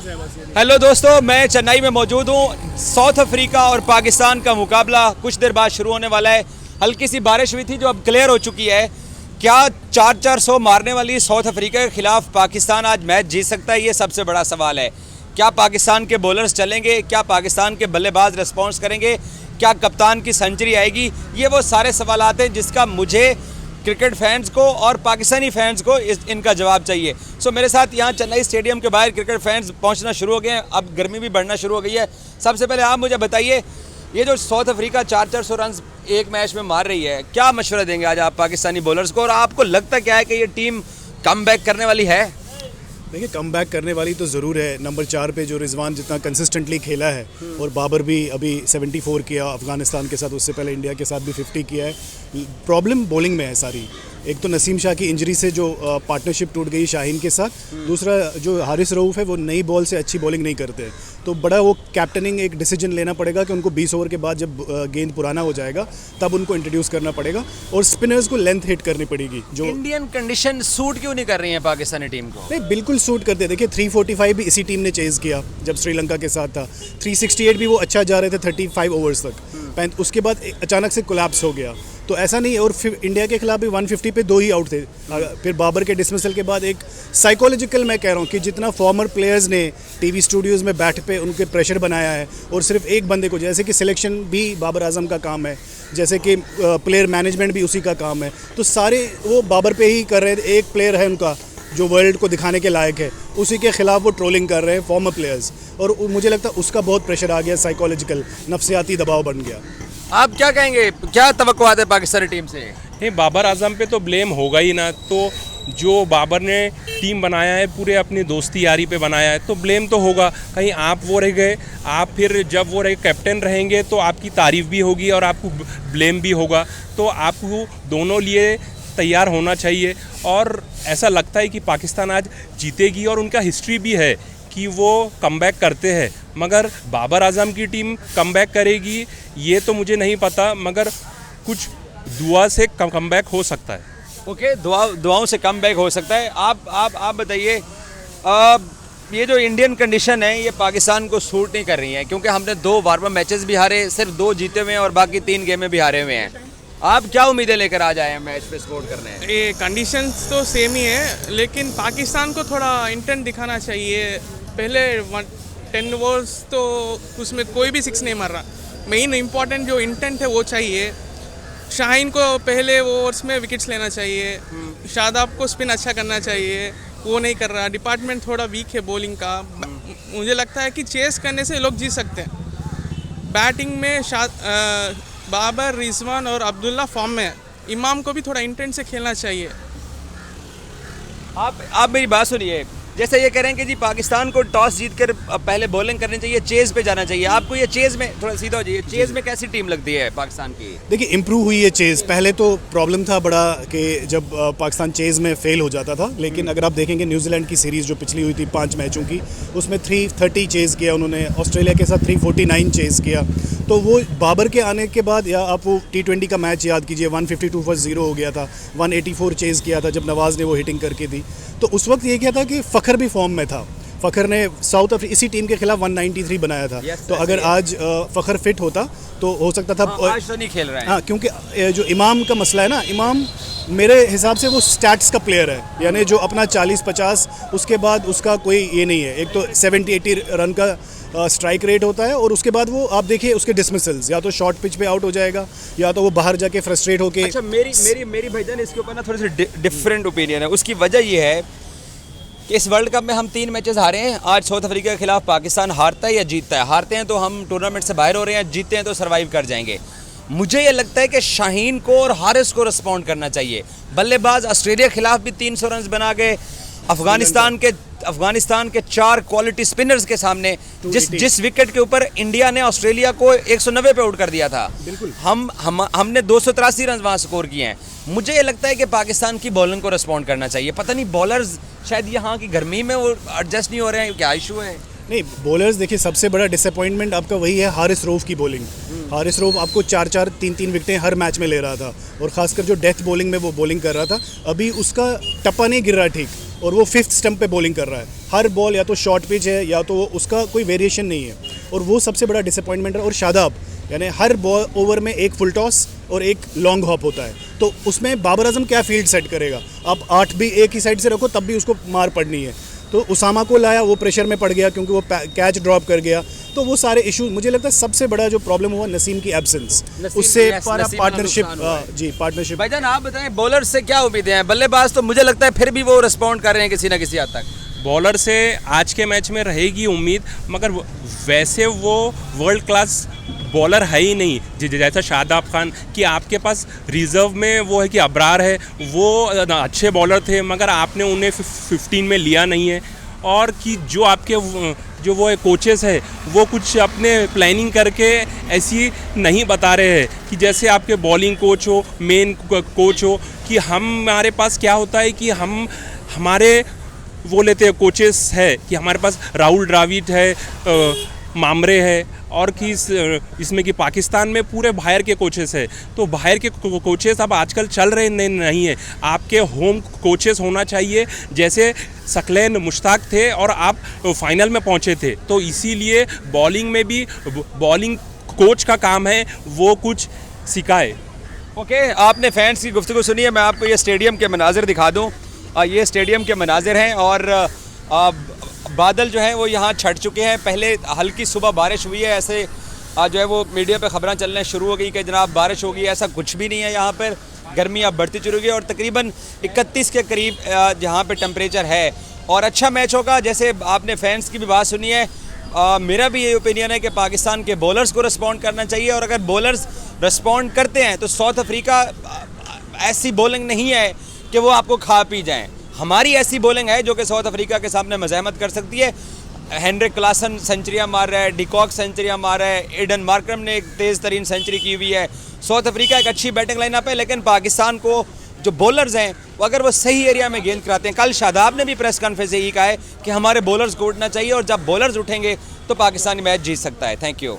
Hello दोस्तों, मैं चेन्नई में मौजूद हूँ। साउथ अफ्रीका और पाकिस्तान का मुकाबला कुछ देर बाद शुरू होने वाला है। हल्की सी बारिश हुई थी जो अब क्लियर हो चुकी है। क्या 400 मारने वाली साउथ अफ्रीका के खिलाफ पाकिस्तान आज मैच जीत सकता है? ये सबसे बड़ा सवाल है। क्या पाकिस्तान के बॉलर्स चलेंगे? क्या पाकिस्तान के बल्लेबाज रिस्पॉन्स करेंगे? क्या कप्तान की सेंचुरी आएगी? ये वो सारे सवालात हैं जिसका मुझे क्रिकेट फैंस को और पाकिस्तानी फैंस को इनका जवाब चाहिए। सो मेरे साथ यहाँ चेन्नई स्टेडियम के बाहर क्रिकेट फैंस पहुँचना शुरू हो गए हैं। अब गर्मी भी बढ़ना शुरू हो गई है। सबसे पहले आप मुझे बताइए, ये जो साउथ अफ्रीका 400 रन एक मैच में मार रही है, क्या मशवरा देंगे आज आप पाकिस्तानी बॉलर्स को? और आपको लगता क्या है कि ये टीम कम बैक करने वाली है? देखिए, कम बैक करने वाली तो ज़रूर है। नंबर 4 पे जो रिजवान जितना कंसिस्टेंटली खेला है और बाबर भी अभी 74 किया अफगानिस्तान के साथ, उससे पहले इंडिया के साथ भी 50 किया है। प्रॉब्लम बॉलिंग में है सारी। एक तो नसीम शाह की इंजरी से जो पार्टनरशिप टूट गई शाहीन के साथ, दूसरा जो हारिस रऊफ है वो नई बॉल से अच्छी बॉलिंग नहीं करते, तो बड़ा वो कैप्टनिंग एक डिसीजन लेना पड़ेगा कि उनको 20 ओवर के बाद जब गेंद पुराना हो जाएगा तब उनको इंट्रोड्यूस करना पड़ेगा और स्पिनर्स को लेंथ हिट करनी पड़ेगी। जो इंडियन कंडीशन सूट क्यों नहीं कर रही है पाकिस्तानी टीम को? नहीं, बिल्कुल सूट करते। देखिए, 345 भी इसी टीम ने चेज किया जब श्रीलंका के साथ था। 368 भी वो अच्छा जा रहे थे 35 ओवर्स तक, उसके बाद अचानक से कोलैप्स हो गया। तो ऐसा नहीं है। और फिर इंडिया के खिलाफ भी 150 पे 2 ही आउट थे। फिर बाबर के डिसमिसल के बाद एक साइकोलॉजिकल, मैं कह रहा हूँ कि जितना फॉर्मर प्लेयर्स ने टीवी स्टूडियोज़ में बैठ पे उनके प्रेशर बनाया है और सिर्फ एक बंदे को, जैसे कि सिलेक्शन भी बाबर आजम का काम है, जैसे कि प्लेयर मैनेजमेंट भी उसी का काम है, तो सारे वो बाबर पे ही कर रहे थे। एक प्लेयर है उनका जो वर्ल्ड को दिखाने के लायक है, उसी के खिलाफ वो ट्रोलिंग कर रहे हैं फॉर्मर प्लेयर्स, और मुझे लगता है उसका बहुत प्रेशर आ गया, साइकोलॉजिकल नफ्सियाती दबाव बन गया। आप क्या कहेंगे, क्या तवक्कुआत है पाकिस्तानी टीम से? नहीं, बाबर आजम पे तो ब्लेम होगा ही ना। तो जो बाबर ने टीम बनाया है पूरे अपनी दोस्ती यारी पे बनाया है, तो ब्लेम तो होगा। कहीं आप वो रह गए, आप फिर जब वो रहे कैप्टन रहेंगे तो आपकी तारीफ भी होगी और आपको ब्लेम भी होगा। तो आपको दोनों लिए तैयार होना चाहिए। और ऐसा लगता है कि पाकिस्तान आज जीतेगी और उनका हिस्ट्री भी है कि वो कमबैक करते हैं, मगर बाबर आजम की टीम कमबैक करेगी ये तो मुझे नहीं पता, मगर कुछ दुआ से कमबैक हो सकता है। ओके, दुआओं से कमबैक हो सकता है। आप बताइए, ये जो इंडियन कंडीशन है ये पाकिस्तान को सूट नहीं कर रही है, क्योंकि हमने 2 वार्म अप मैचेस भी हारे, सिर्फ 2 जीते हुए हैं और बाकी 3 गेमें भी हारे हुए हैं। आप क्या उम्मीदें लेकर आ जाए हैं मैच पे सपोर्ट करने? ये कंडीशंस तो सेम ही है, लेकिन पाकिस्तान को थोड़ा इंटेंट दिखाना चाहिए। पहले 10 ओवर्स तो उसमें कोई भी 6 नहीं मार रहा। मेन इंपॉर्टेंट जो इंटेंट है वो चाहिए। शाहीन को पहले ओवर्स में विकेट्स लेना चाहिए, शादाब को स्पिन अच्छा करना चाहिए, वो नहीं कर रहा। डिपार्टमेंट थोड़ा वीक है बॉलिंग का। मुझे लगता है कि चेस करने से लोग जीत सकते हैं। बैटिंग में बाबर, रिजवान और अब्दुल्ला फॉर्म में है। इमाम को भी थोड़ा इंटेंट से खेलना चाहिए। आप मेरी बात सुनिए, जैसे ये कह रहे हैं कि जी पाकिस्तान को टॉस जीतकर पहले बॉलिंग करनी चाहिए, चेज पे जाना चाहिए। आपको ये चेज में, थोड़ा सीधा हो जाइए, चेज में कैसी टीम लगती है पाकिस्तान की? देखिए, इम्प्रूव हुई है चेज़। पहले तो प्रॉब्लम था बड़ा कि जब पाकिस्तान चेज़ में फेल हो जाता था, लेकिन अगर आप देखेंगे न्यूजीलैंड की सीरीज़ जो पिछली हुई थी 5 मैचों की, उसमें 330 चेज़ किया उन्होंने। ऑस्ट्रेलिया के साथ 349 चेज़ किया। तो वो बाबर के आने के बाद, या आप वो T20 का मैच याद कीजिए, 152 for 0 हो गया था, 184 चेज़ किया था जब नवाज़ ने वो हिटिंग करके दी। तो उस वक्त ये क्या था कि फ़खर भी फॉर्म में था। फ़खर ने साउथ अफ्रीका इसी टीम के खिलाफ 193 बनाया था। तो अगर आज फ़खर फिट होता तो हो सकता था। आज तो नहीं खेल रहा है। हाँ, क्योंकि जो इमाम का मसला है ना, इमाम मेरे हिसाब से वो स्टैट्स का प्लेयर है, यानी जो अपना 40-50 उसके बाद उसका कोई ये नहीं है। एक तो 70-80 रन का स्ट्राइक रेट होता है, और उसके बाद वो आप देखिए उसके डिसमिसल्स, या तो शॉर्ट पिच पे आउट हो जाएगा या तो वो बाहर जाके फ्रस्ट्रेट होके। अच्छा, मेरी भाईजान इसके ऊपर ना थोड़ी सी डिफरेंट ओपिनियन है। उसकी वजह ये है कि इस वर्ल्ड कप में हम 3 मैचेस हारे हैं। आज साउथ अफ्रीका के खिलाफ पाकिस्तान हारता है या जीतता है? हारते हैं तो हम टूर्नामेंट से बाहर हो रहे हैं, जीतते हैं तो सर्वाइव कर जाएंगे। मुझे ये लगता है कि शाहीन को और हारिस को रिस्पॉन्ड करना चाहिए। बल्लेबाज ऑस्ट्रेलिया के खिलाफ भी 300 रन बना गए। अफगानिस्तान के 4 क्वालिटी स्पिनर्स के सामने जिस विकेट के ऊपर इंडिया ने ऑस्ट्रेलिया को 190 पे आउट कर दिया था, हमने 283 रन वहाँ स्कोर किए हैं। मुझे ये लगता है कि पाकिस्तान की बॉलिंग को रिस्पॉन्ड करना चाहिए। पता नहीं बॉलर्स शायद यहाँ की गर्मी में वो एडजस्ट नहीं हो रहे हैं, क्या इशू है? नहीं, बॉलर्स देखिए, सबसे बड़ा डिसअपॉइंटमेंट आपका वही है हारिस रऊफ की बॉलिंग। हारिस रऊफ आपको 4-4, 3-3 विकेटें हर मैच में ले रहा था, और खासकर जो डेथ बॉलिंग में वो बॉलिंग कर रहा था, अभी उसका टप्पा नहीं गिर रहा ठीक, और वो 5th स्टंप पे बॉलिंग कर रहा है। हर बॉल या तो शॉर्ट पिच है या तो उसका कोई वेरिएशन नहीं है, और वो सबसे बड़ा डिसअपॉइंटमेंट है। और शादाब यानी हर बॉल ओवर में एक फुल टॉस और एक लॉन्ग हॉप होता है, तो उसमें बाबर आजम क्या फील्ड सेट करेगा? आप 8 भी एक ही साइड से रखो तब भी उसको मार पड़नी है। तो उसामा को लाया, वो प्रेशर में पड़ गया क्योंकि वो कैच ड्रॉप कर गया। तो वो सारे इशू, मुझे लगता है सबसे बड़ा जो प्रॉब्लम हुआ नसीम की एब्सेंस, उससे पार्टनरशिप जी पार्टनरशिप। भाईजान आप बताएं, बॉलर से क्या उम्मीदें हैं? बल्लेबाज तो मुझे लगता है फिर भी वो रिस्पॉन्ड कर रहे हैं किसी ना किसी हद तक। बॉलर से आज के मैच में रहेगी उम्मीद, मगर वैसे वो वर्ल्ड क्लास बॉलर है ही नहीं जैसा शादाब खान, कि आपके पास रिजर्व में वो है कि अबरार है, वो अच्छे बॉलर थे मगर आपने उन्हें 15 में लिया नहीं है। और कि जो आपके जो वो कोचेस है वो कुछ अपने प्लानिंग करके ऐसी नहीं बता रहे हैं कि जैसे आपके बॉलिंग कोच हो, मेन कोच हो, कि हमारे पास क्या होता है कि हम हमारे वो लेते हैं कोचेस है कि हमारे पास राहुल द्रविड़ है, मामरे है, और कि इसमें कि पाकिस्तान में पूरे बाहर के कोचेस है। तो बाहर के कोचेस अब आजकल चल रहे नहीं है, आपके होम कोचेस होना चाहिए। जैसे सकलैन मुश्ताक थे और आप फाइनल में पहुंचे थे, तो इसीलिए बॉलिंग में भी बॉलिंग कोच का काम है वो कुछ सिखाए। ओके, आपने फैंस की गुफ्तगू सुनी है। मैं आपको ये स्टेडियम के मनाजिर दिखा दूँ। ये स्टेडियम के मनाजिर हैं और बादल जो हैं वो यहाँ छट चुके हैं। पहले हल्की सुबह बारिश हुई है, ऐसे जो है वो मीडिया पे खबरें चलने शुरू हो गई कि जनाब बारिश होगी, ऐसा कुछ भी नहीं है। यहाँ पर गर्मी अब बढ़ती चली गई और तकरीबन 31 के करीब यहाँ पे टेम्परेचर है और अच्छा मैच होगा। जैसे आपने फैंस की भी बात सुनी है, मेरा भी ये ओपिनियन है कि पाकिस्तान के बॉलर्स को रिस्पॉन्ड करना चाहिए, और अगर बॉलर्स रिस्पॉन्ड करते हैं तो साउथ अफ्रीका ऐसी बॉलिंग नहीं है कि वो आपको खा पी जाएं। हमारी ऐसी बॉलिंग है जो कि साउथ अफ्रीका के सामने मज़ाहमत कर सकती है। हेनरिक क्लासन सेंचुरियाँ मार रहा है, डिकॉक सेंचुरियाँ मार रहा है, एडन मार्करम ने एक तेज़ तरीन सेंचुरी की हुई है। साउथ अफ्रीका एक अच्छी बैटिंग लाइनअप है, लेकिन पाकिस्तान को जो बॉलर्स हैं वो अगर वो सही एरिया में गेंद कराते हैं, कल शादाब ने भी प्रेस कॉन्फ्रेंस यही कहा है कि हमारे बॉलर्स को उठना चाहिए और जब बॉलर्स उठेंगे तो पाकिस्तानी मैच जीत सकता है। Thank you.